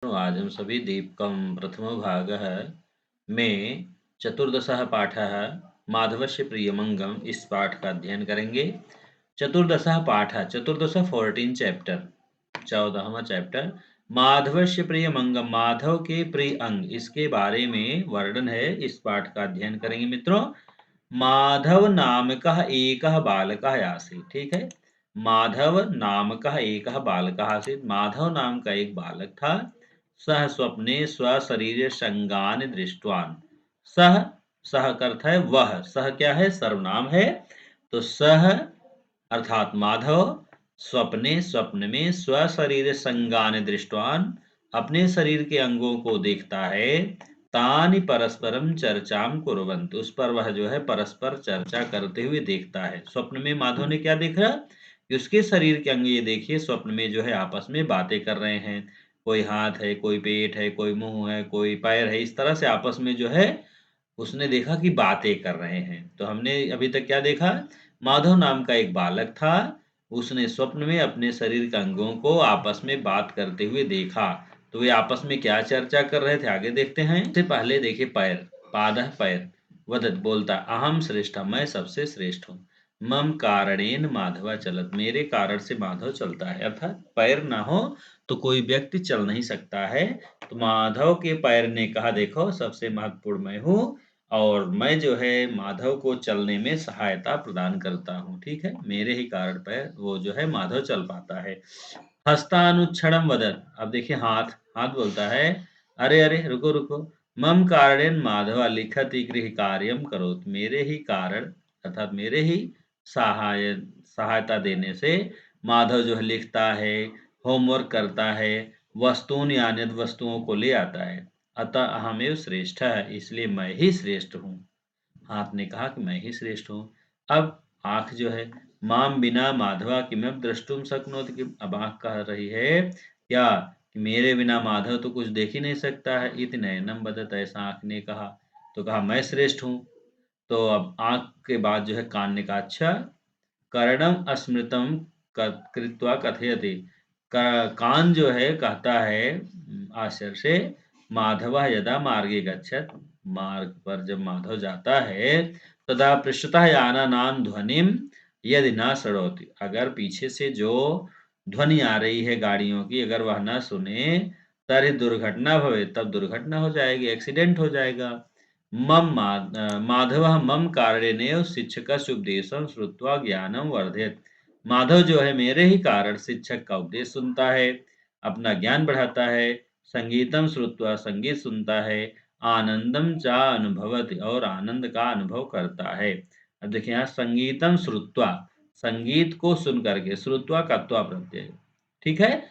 आज हम सभी दीपकं प्रथमो भागः में चतुर्दशः पाठः माधवस्य प्रियमंगम इस पाठ का अध्ययन करेंगे। चतुर्दशः पाठः चतुर्दश 14 चैप्टर 14वां चैप्टर माधवस्य प्रियमंगम माधव के प्रिय अंग इसके बारे में वर्णन है। इस पाठ का अध्ययन करेंगे मित्रों। माधव नामकः एकः बालकः आसीत्। ठीक है, माधव नामकः एकः बालकः आसीत्। माधव नाम का एक बालक था। सह स्वप्ने स्वशरीर संगान दृष्टवान। सह सह का अर्थ है वह। सह क्या है? सर्वनाम है। तो सह अर्थात माधव स्वप्ने स्वप्न में स्वशरीर संगान दृष्टवान अपने शरीर के अंगों को देखता है। तानि परस्परम चर्चाम कुर्वन्त उस पर वह जो है परस्पर चर्चा करते हुए देखता है। स्वप्न में माधव ने क्या देखा कि उसके शरीर के अंग, ये देखिए स्वप्न में जो है आपस में बातें कर रहे हैं। कोई हाथ है, कोई पेट है, कोई मुंह है, कोई पैर है, इस तरह से आपस में जो है उसने देखा कि बातें कर रहे हैं। तो हमने अभी तक क्या देखा? माधव नाम का एक बालक था। उसने स्वप्न में अपने शरीर के अंगों को आपस में बात करते हुए देखा। तो वे आपस में क्या चर्चा कर रहे थे, आगे देखते हैं। सबसे पहले देखिए पैर, पादः पैर, वदत बोलता, अहम श्रेष्ठ, मैं सबसे श्रेष्ठ हूँ। मम कारणेन माधवा चलत, मेरे कारण से माधव चलता है। अर्थात पैर ना हो तो कोई व्यक्ति चल नहीं सकता है। तो माधव के पैर ने कहा, देखो सबसे महत्वपूर्ण मैं हूँ और मैं जो है माधव को चलने में सहायता प्रदान करता हूँ। ठीक है, मेरे ही कारण पर वो जो है माधव चल पाता है। हस्तानुच्छड़म वदन, अब देखिए हाथ, हाथ बोलता है, अरे अरे रुको रुको, मम कारणेन माधव लिखति गृह कार्यम करोत, मेरे ही कारण अर्थात मेरे ही सहाय सहायता देने से माधव जो है लिखता है, होमवर्क करता है, वस्तुनि आनयत, वस्तुओं को ले आता है। अतः अहमेव श्रेष्ठ है, इसलिए मैं ही श्रेष्ठ हूँ। हाथ ने कहा कि मैं ही श्रेष्ठ हूँ। अब आँख जो है, माम बिना माधवा किमपि द्रष्टुम शक्नोति, कि अब आँख कह रही है क्या कि मेरे बिना माधव तो कुछ देख ही नहीं सकता है। इति नयनम बदत, ऐसा आँख ने कहा। तो कहा मैं श्रेष्ठ हूँ। तो अब आँख के बाद जो है कान ने कहा, अच्छा कर्णम अस्मृतम कृत्वा कथयति, कान जो है कहता है आश्चर्य से, माधव यदा मार्गे गच्छत, मार्ग पर जब माधव जाता है, तदा पृष्ठतः यानानां ध्वनिम यदि न शृणोति, अगर पीछे से जो ध्वनि आ रही है गाड़ियों की अगर वह न सुने, तर्हि दुर्घटना भवे, तब दुर्घटना हो जाएगी, एक्सीडेंट हो जाएगा। माधव मम कारणेनैव शिक्षकस्य उपदेशं श्रुत्वा ज्ञानं वर्धयेत्, माधव जो है मेरे ही कारण शिक्षक का उपदेश सुनता है, अपना ज्ञान बढ़ाता है। संगीतम श्रुत्वा, संगीत सुनता है। आनंदम चा अनुभवति, और आनंद का अनुभव करता है। अब देखिए यहाँ संगीतम श्रुत्वा, संगीत को सुन करके, श्रुत्वा कत्वा प्रत्यय, ठीक है,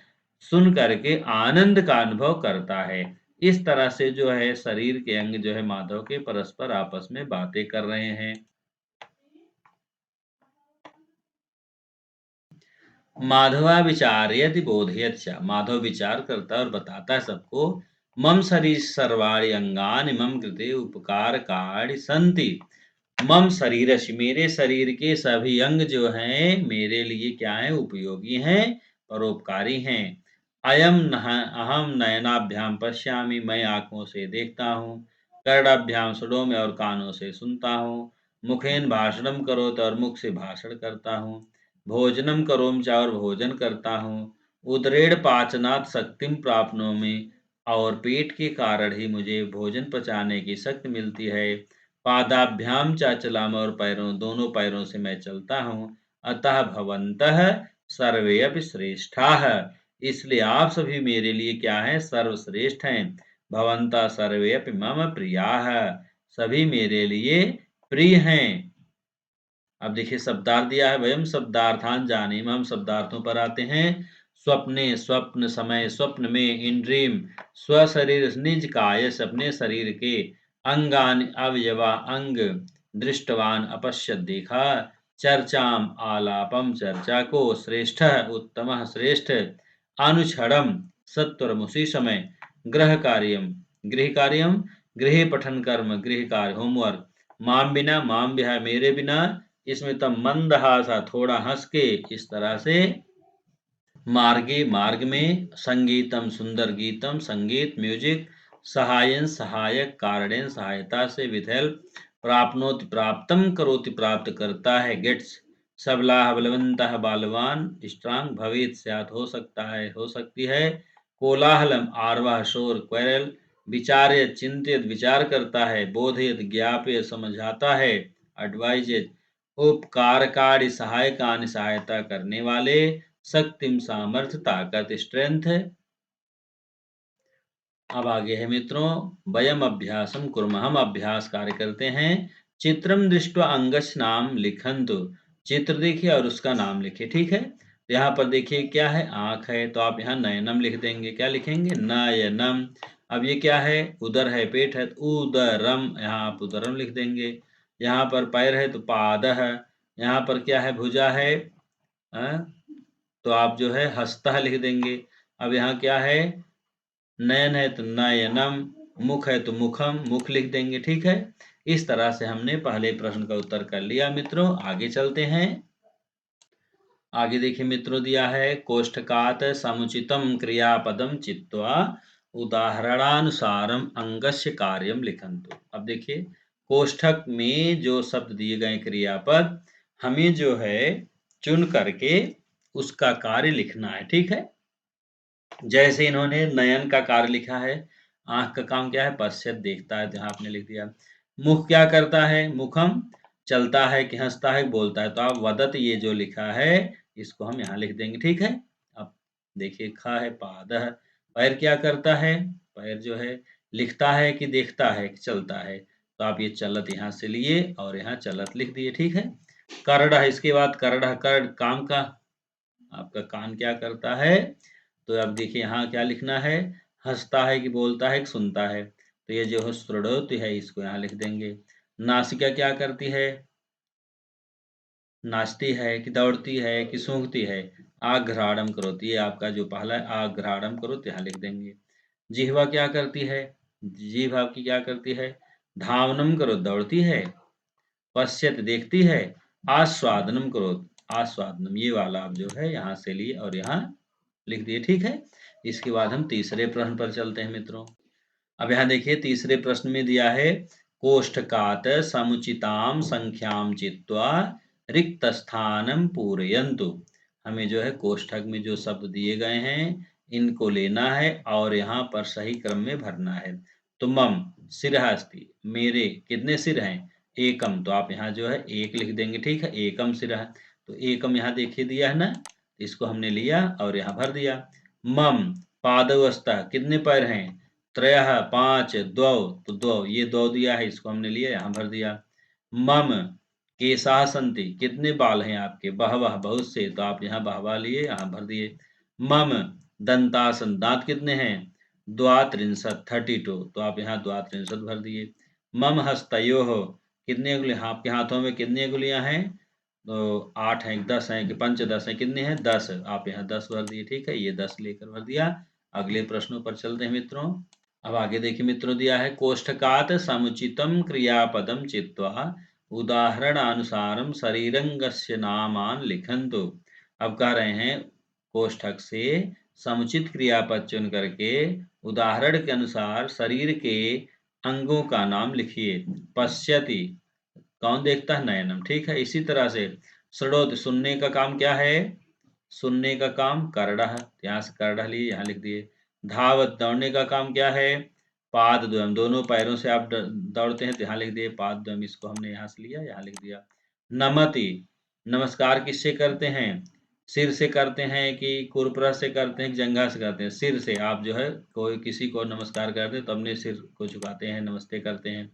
सुन करके आनंद का अनुभव करता है। इस तरह से जो है शरीर के अंग जो है माधव के परस्पर आपस में बातें कर रहे हैं। माधवा विचारयति बोधयति च, माधव विचार करता है और बताता है सबको। मम शरीर सर्वाणि अंगानि मम कृते उपकारकाणि सन्ति, मम शरीरस्य, मेरे शरीर के सभी अंग जो हैं मेरे लिए क्या है? उपयोगी हैं, परोपकारी हैं। अहम नयनाभ्याम पश्यामि, मैं आंखों से देखता हूँ। कर्णाभ्याम सुनो, में और कानों से सुनता हूँ। मुखेन भाषणम करोति, और मुख से भाषण करता हूँ। भोजनम करोमि च, और भोजन करता हूँ। उदरेण पाचनात् शक्तिम प्राप्नोमि, और पेट के कारण ही मुझे भोजन पचाने की शक्ति मिलती है। पादाभ्याम च चलामि, और पैरों, दोनों पैरों से मैं चलता हूँ। अतः भवन्तः सर्वे अपि श्रेष्ठाः, इसलिए आप सभी मेरे लिए क्या हैं? सर्वश्रेष्ठ हैं। भवन्तः सर्वे अपि मम प्रियाः, सभी मेरे लिए प्रिय हैं। अब देखिए शब्दार्थ दिया है, वयम शब्दार्थान जानीम, हम शब्दार्थों पर आते हैं। स्वप्ने, स्वप्न समय, स्वप्न में, इन ड्रीम, स्वशरीर निज काय, अपने शरीर के, अंगान अवयवा अंग, दृष्टवान अपश्यत देखा, चर्चाम आलापम चर्चा को, श्रेष्ठ उत्तम श्रेष्ठ, अनुक्षणम सत्वरम उसी समय, ग्रह कार्यम गृह कार्यम, गृह पठन कर्म गृह कार्य होमवर्क, माम बिना, माम बिहा मेरे बिना, इसमें तब मंदहासा थोड़ा हंस के, इस तरह से मार्गे मार्ग में, संगीतम सुंदर गीतम संगीत म्यूजिक, सहायन सहायक, कारणेन सहायता से, विथ हेल्प, प्राप्नोति प्राप्तम करोति प्राप्त करता है, गेट्स, सबलाह बलवंतः बालवान, स्ट्रांग, भवित स्यात् हो सकता है हो सकती है, कोलाहलम आरवाह शोर क्वेरल, विचार्य चिंतित विचार करता है, बोधयत ज्ञाप्य समझाता है, एडवाइजेज उपकारकारी सहायकानि सहायता करने वाले, शक्तिम सामर्थ्य ताकत स्ट्रेंथ है। अब आगे है मित्रों, वयम अभ्यासम कुर्मः, हम अभ्यास कार्य करते हैं। चित्रम दृष्ट्वा अंगस्य नाम लिखन्तु, चित्र देखिए और उसका नाम लिखिए, ठीक है। यहाँ पर देखिए क्या है, आंख है, तो आप यहाँ नयनम लिख देंगे। क्या लिखेंगे, नयनम। अब ये क्या है, उदर है, पेट है, तो उदरम, यहाँ आप उदरम लिख देंगे। यहाँ पर पैर है तो पादः, यहाँ पर क्या है, भुजा है, तो आप जो है हस्तः लिख देंगे। अब यहाँ क्या है, नयन है तो नयनम, मुख है तो मुखम, मुख लिख देंगे, ठीक है। इस तरह से हमने पहले प्रश्न का उत्तर कर लिया मित्रों। आगे चलते हैं। आगे देखिए मित्रों, दिया है कोष्ठकात समुचितम क्रियापदम चित्वा उदाहरणानुसारम अंगस्य कार्यम लिखन्तु। अब देखिए कोष्ठक में जो शब्द दिए गए क्रियापद, हमें जो है चुन करके उसका कार्य लिखना है, ठीक है। जैसे इन्होंने नयन का कार्य लिखा है, आंख का काम क्या है, पश्यत देखता है, जहां आपने लिख दिया। मुख क्या करता है, मुखम, चलता है कि हंसता है बोलता है, तो आप वदत ये जो लिखा है इसको हम यहाँ लिख देंगे, ठीक है। अब देखिए खा है, पादः, पैर क्या करता है, पैर जो है लिखता है कि देखता है कि चलता है, तो आप ये चलत यहाँ से लिए और यहाँ चलत लिख दिए, ठीक है। करड़ है, इसके बाद करड़, करड़ काम का, आपका कान क्या करता है, तो अब देखिए यहाँ क्या लिखना है, हंसता है कि बोलता है कि सुनता है, तो ये जो है सुड़ोत है, इसको यहाँ लिख देंगे। नासिका क्या करती है, नाचती है कि दौड़ती है कि सूंघती है, आघ्राणम करोति, ये आपका जो पहला है, आघ्राणम करो, यहाँ लिख देंगे। जिह्वा क्या करती है, जीभ आपकी क्या करती है, धावनम करो, दौड़ती है, पश्यत देखती है, आस्वादनम करो, आस्वादनम, ये वाला आप जो है यहाँ से लिए और यहाँ लिख दिए, ठीक है। इसके बाद हम तीसरे प्रश्न पर चलते हैं मित्रों। अब यहाँ देखिए तीसरे प्रश्न में दिया है कोष्ठकात समुचिताम संख्याम चित्वा रिक्त स्थानम पूरयन्तु। हमें जो है कोष्ठक में जो शब्द दिए गए हैं इनको लेना है और यहाँ पर सही क्रम में भरना है। तो मम सिरः अस्ति, मेरे कितने सिर हैं, एकम, तो आप यहाँ जो है एक लिख देंगे, ठीक है। एकम सिरः, तो एकम यहाँ देखिए दिया है ना, इसको हमने लिया और यहाँ भर दिया। मम पादौ स्तः, कितने पैर हैं, त्रयः पांच, द्वौ, तो द्वौ, ये द्वौ दिया है, इसको हमने लिया यहाँ भर दिया। मम केशाः सन्ति, कितने बाल हैं आपके, बहवः, बहुत से, तो आप यहाँ बहवा लिए यहाँ भर दिए। मम दंतासन, दांत कितने हैं, द्वात्रिंशत्, 32, तो आप यहाँ द्वात्रिंशत् भर दिए। मम हस्तयोः, कितने अंगुली, आपके हाथों में कितनी अंगुलियां हैं, तो 8 हैं, 10 हैं कि पंचदश हैं, कितने हैं, 10, आप यहाँ 10 भर दिए, ठीक है। ये 10 लेकर भर दिया। अगले प्रश्नों पर चलते हैं मित्रों। अब आगे देखिए मित्रों, दिया है कोष्ठकात समुचितम क्रियापदम चित्वा उदाहरणानुसारम शरीरंगस्य नामान लिखन्तु। अब कह रहे हैं कोष्ठक से समुचित क्रियापद चुन करके उदाहरण के अनुसार शरीर के अंगों का नाम लिखिए। पश्यति, कौन देखता है, नयनम, ठीक है। इसी तरह से श्रोत, सुनने का काम क्या है, सुनने का काम करड़ह, यहाँ से करड़ह लिए यहाँ लिख दिए। धावत, दौड़ने का काम क्या है, पाद द्वयम, दोनों पैरों से आप दौड़ते हैं, तो यहाँ लिख दिए पाद द्वयम, इसको हमने यहाँ से लिया यहाँ लिख दिया। नमति, नमस्कार किससे करते हैं, सिर से करते हैं कि कुरपरा से करते हैं कि जंघा से करते हैं, सिर से। आप जो है कोई किसी को नमस्कार करते हैं तो अपने सिर को झुकाते हैं, नमस्ते करते हैं।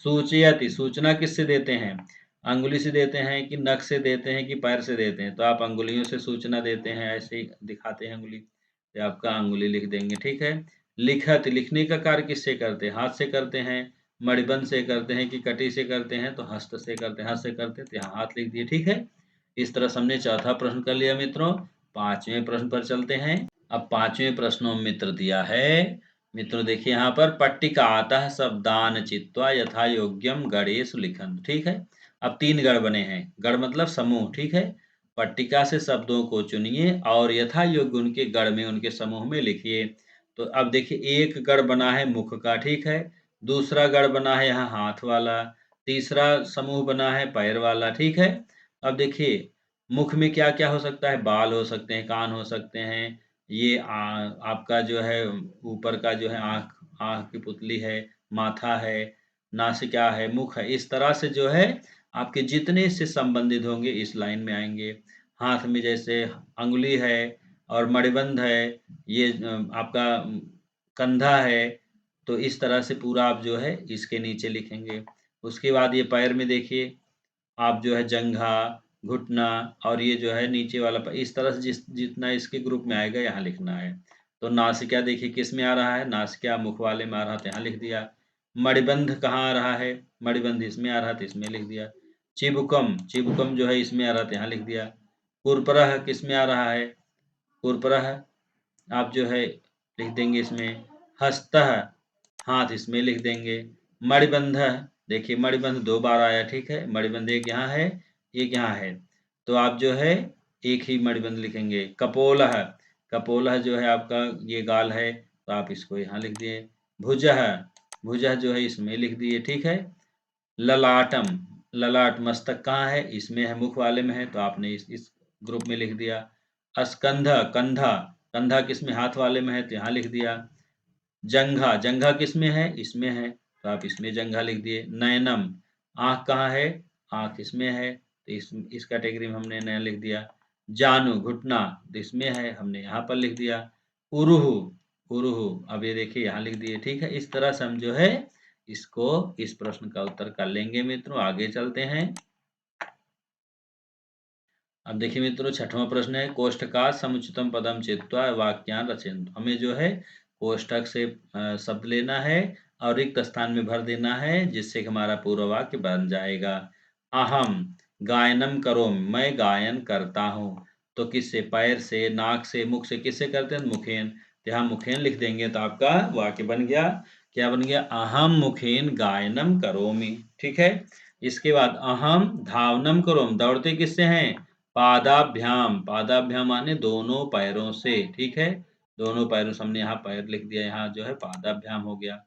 सूचयति, सूचना किससे देते हैं, अंगुली से देते हैं कि नख से देते हैं कि पैर से देते हैं, तो आप अंगुलियों से सूचना देते हैं, ऐसे ही दिखाते हैं अंगुली, तो आपका अंगुली लिख देंगे, ठीक है। लिखत, लिखने का कार्य किससे करते हैं, हाथ से करते हैं, मणिबंध से करते हैं कि कटी से करते हैं, तो हस्त से करते हैं, हाथ से करते हैं, तो यहाँ हाथ लिख दिए, ठीक है। इस तरह से हमने चौथा प्रश्न कर लिया मित्रों। पांचवें प्रश्न पर चलते हैं। अब पांचवें प्रश्नों में मित्र दिया है, मित्रों देखिए यहाँ पर पट्टिकातः शब्दान चित्वा यथा योग्यम गणेश लिखन, ठीक है। अब 3 गण बने हैं, गण मतलब समूह, ठीक है। पट्टिका से शब्दों को चुनिए और यथा योग्य उनके गढ़ में उनके समूह में लिखिए। तो अब देखिए एक गढ़ बना है मुख का, ठीक है? दूसरा गढ़ बना है यहाँ हाथ वाला, तीसरा समूह बना है पैर वाला, ठीक है? अब देखिए मुख में क्या-क्या हो सकता है? बाल हो सकते हैं, कान हो सकते हैं, ये आपका जो है ऊपर का जो है आँख आँख की पुतली है, माथा है, नासिका है, मुख है, इस तरह से जो है आपके जितने से संबंधित होंगे इस लाइन में आएँगे। हाथ में जैसे अंगुली है और मणिबंध है, ये आपका कंधा है, तो इस तरह से पूरा आप जो है इसके नीचे लिखेंगे। उसके बाद ये पैर में देखिए, आप जो है जंघा, घुटना और ये जो है नीचे वाला इस तरह से जितना इसके ग्रुप में आएगा यहाँ लिखना है। तो नासिका देखिए किस में आ रहा है? नासिका मुख वाले में आ रहा था, यहाँ लिख दिया। मणिबंध कहाँ आ रहा है? मणिबंध इसमें आ रहा था, इसमें लिख दिया। चिबुकम, चिबुकम जो है इसमें आ रहा था, यहाँ लिख दिया। कुरपरह किस में आ रहा है? कुरपरह आप जो है लिख देंगे इसमें। हस्तः हाथ इसमें लिख देंगे। मणिबंध देखिए मणिबंध 2 बार आया, ठीक है? मणिबंध एक यहाँ है, एक यहाँ है। तो आप जो है एक ही मणिबंध लिखेंगे। कपोलः, कपोलः जो है आपका ये गाल है, तो आप इसको यहाँ लिख दिए। भुजः, भुजः जो है इसमें लिख दिए, ठीक है? ललाटम, ललाट मस्तक कहाँ है? इसमें है, मुख वाले में है, तो आपने इस ग्रुप में लिख दिया। स्कंध, कंधा, कंधा किसमें? हाथ वाले में है, तो यहाँ लिख दिया। जंघा, जंघा किसमें है? इसमें है, तो आप इसमें जंघा लिख दिए। नयनम, आँख कहाँ है? आँख इसमें है, तो इस कैटेगरी में हमने नयन लिख दिया। जानु, घुटना, तो इसमें है, हमने यहाँ पर लिख दिया। उरुहु, उरुहु, अब ये देखिए यहाँ लिख दिए, ठीक है? इस तरह से हम जो है इसको इस प्रश्न का उत्तर कर लेंगे मित्रों। आगे चलते हैं। अब देखिए मित्रों 6वां प्रश्न है, कोष्ठकात् समुचितं पदं चित्वा वाक्यान् रचयन्तु। हमें जो है कोष्ठक से शब्द लेना है और रिक्त स्थान में भर देना है, जिससे कि हमारा पूरा वाक्य बन जाएगा। अहम गायनम करोमि, मैं गायन करता हूँ। तो किससे? पैर से, नाक से, मुख से, किससे करते हैं? मुखेन। तो यहाँ मुखेन लिख देंगे तो आपका वाक्य बन गया। क्या बन गया? अहम मुखेन गायनम करोमि, ठीक है? इसके बाद अहम धावनम करोमि, दौड़ते किससे हैं? पादाभ्याम, पादाभ्याम माने दोनों पैरों से, ठीक है? दोनों पैरों से, हमने यहाँ पैर लिख दिया, यहाँ जो है पादाभ्याम हो गया।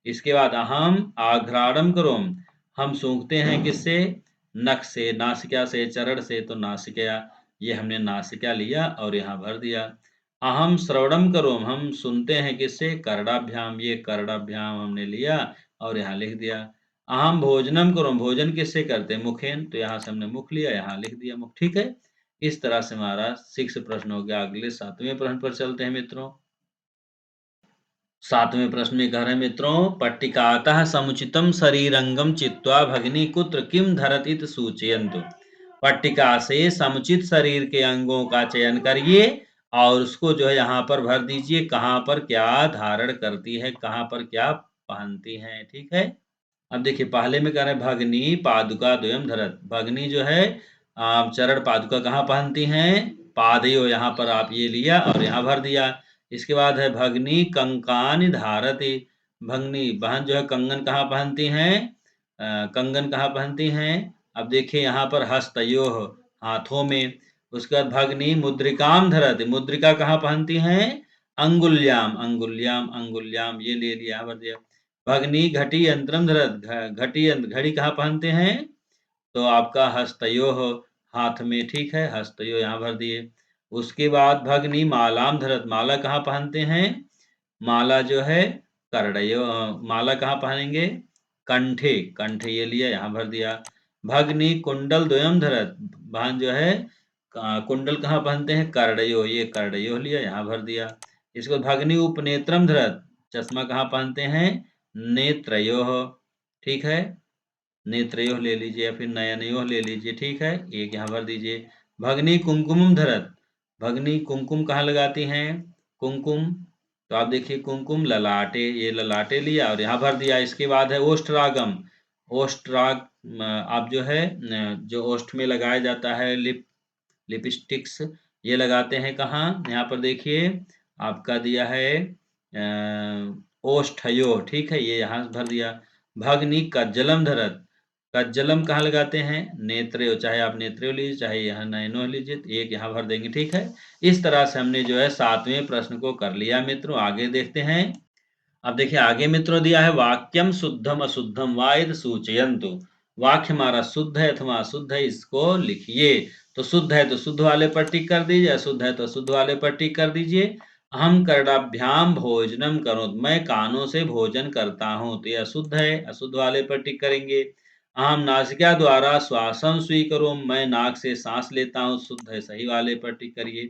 इसके बाद अहम आघ्राणम करोमि, हम सूंघते हैं किससे? नख से, नासिका से, चरण से, तो नासिका, ये हमने नासिका लिया और यहाँ भर दिया। अहम श्रवणम करोमि, हम सुनते हैं किससे? कर्णाभ्याम, ये कर्णाभ्याम हमने लिया और यहाँ लिख दिया। अहम भोजनम करोमि, भोजन किससे करते हैं? मुखेन, तो यहाँ से हमने मुख लिया, यहाँ लिख दिया मुख, ठीक है? इस तरह से हमारा 6 प्रश्न हो गया। अगले 7वें प्रश्न पर चलते हैं मित्रों। 7वें प्रश्न में कह रहे हैं मित्रों, पट्टिकातः समुचितं शरीरंगम चित्वा भगिनी कुत्र किम धरति इति सूचयन्तु। पट्टिका से समुचित शरीर के अंगों का चयन करिए और उसको जो है यहाँ पर भर दीजिए, कहाँ पर क्या धारण करती है, कहाँ पर क्या पहनती है, ठीक है? अब देखिए पहले में कह रहे हैं भगनी पादुका द्वयम धरत। भगनी जो है चरण पादुका कहाँ पहनती हैं? पादयो, यहाँ पर आप ये लिया और यहाँ भर दिया। इसके बाद है भगनी कंकानि धारति। भगनी बहन जो है कंगन कहाँ पहनती हैं? कंगन कहाँ पहनती हैं? अब देखिए यहाँ पर हस्तयोः, हाथों में। उसके बाद भगनी मुद्रिकाम धरति, मुद्रिका कहाँ पहनती हैं? अंगुल्याम, अंगुल्याम, अंगुल्याम, ये ले लिया, यहाँ भर दिया। भगनी घटी यंत्रम धरत, घटी यंत्र, घड़ी कहाँ पहनते हैं? तो आपका हस्तयोः, हाथ में, ठीक है? हस्तयोः यहाँ भर दिए। उसके बाद भगनी मालाम धरत, माला कहाँ पहनते हैं? माला जो है माला कहाँ पहनेंगे? कंठे, कंठे ये लिया, यहाँ भर दिया। भगनी कुंडल द्वयम धरत, बहन जो है कुंडल कहाँ पहनते हैं? कर्णयो, ये कर्णयो लिया, यहाँ भर दिया। इसको भगनी उपनेत्रम धरत, चश्मा कहाँ पहनते हैं? नेत्रयोः, ठीक है? नेत्रयोः ले लीजिए या फिर नयनयोः ले लीजिए, ठीक है? एक यहाँ भर दीजिए। भगनी कुमकुमम धरत, भगनी कुमकुम कहाँ लगाती हैं? कुमकुम, तो आप देखिए कुमकुम ललाटे, ये ललाटे लिया और यहाँ भर दिया। इसके बाद है ओष्ठरागम, ओष्ठराग आप जो है जो ओष्ठ में लगाया जाता है, लिपस्टिक्स, ये लगाते हैं कहाँ? यहाँ पर देखिए आपका दिया है ओष्ठयोः, ठीक है? ये यहाँ भर दिया। भगनी कज्जलम धरत, कज्जलम कहाँ लगाते हैं? नेत्रयो, चाहे आप नेत्रयो लीजिए, चाहे यहाँ नयनो लीजिए, तो एक यहाँ भर देंगे, ठीक है? इस तरह से हमने जो है 7वें प्रश्न को कर लिया मित्रों। आगे देखते हैं। अब देखिए आगे मित्रों दिया है वाक्यम शुद्धम अशुद्धम वाइद सूचयन्तु। वाक्य हमारा शुद्ध है अथवा अशुद्ध है, इसको लिखिए। तो शुद्ध है तो शुद्ध वाले पर टिक कर दीजिए, अशुद्ध है तो अशुद्ध वाले पर टिक कर दीजिए। अहम कर्णाभ्याम भोजनम करो, मैं कानों से भोजन करता हूँ, तो ये अशुद्ध है, अशुद्ध वाले पर टिक करेंगे। अहम नासिका द्वारा श्वासम स्वीकरो, मैं नाक से सांस लेता हूँ, शुद्ध है, सही वाले पर टिक करिए।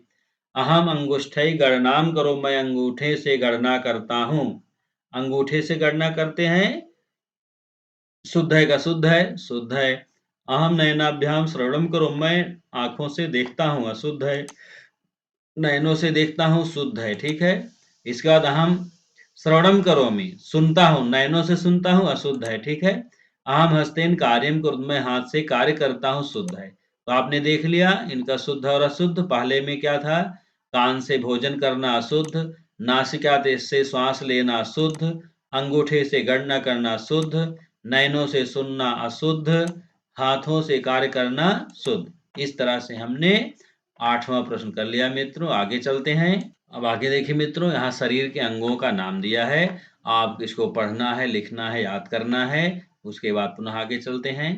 अहम अंगुष्ठई गणनाम करो, मैं अंगूठे से गणना करता हूँ, अंगूठे से गणना करते हैं, शुद्ध है का शुद्ध है, शुद्ध है। अहम नयनाभ्याम श्रवणम करो, मैं आंखों से देखता हूँ, अशुद्ध है, नयनों से देखता हूँ, शुद्ध है, ठीक है। इसके बाद अहम श्रवणम करोमि, सुनता हूँ, नयनों से सुनता हूँ, अशुद्ध है, ठीक है। अहम हस्तेन कार्यम करो, मैं हाथ से कार्य करता हूँ, शुद्ध है। तो आपने देख लिया इनका शुद्ध और अशुद्ध। पहले में क्या था? कान से भोजन करना अशुद्ध, नासिका से श्वास लेना अशुद्ध, अंगूठे से गणना करना शुद्ध, नयनों से सुनना अशुद्ध, हाथों से कार्य करना शुद्ध। इस तरह से हमने 8वां प्रश्न कर लिया मित्रों। आगे चलते हैं। अब आगे देखिए मित्रों, यहाँ शरीर के अंगों का नाम दिया है। आप इसको पढ़ना है, लिखना है, याद करना है। उसके बाद पुनः आगे चलते हैं।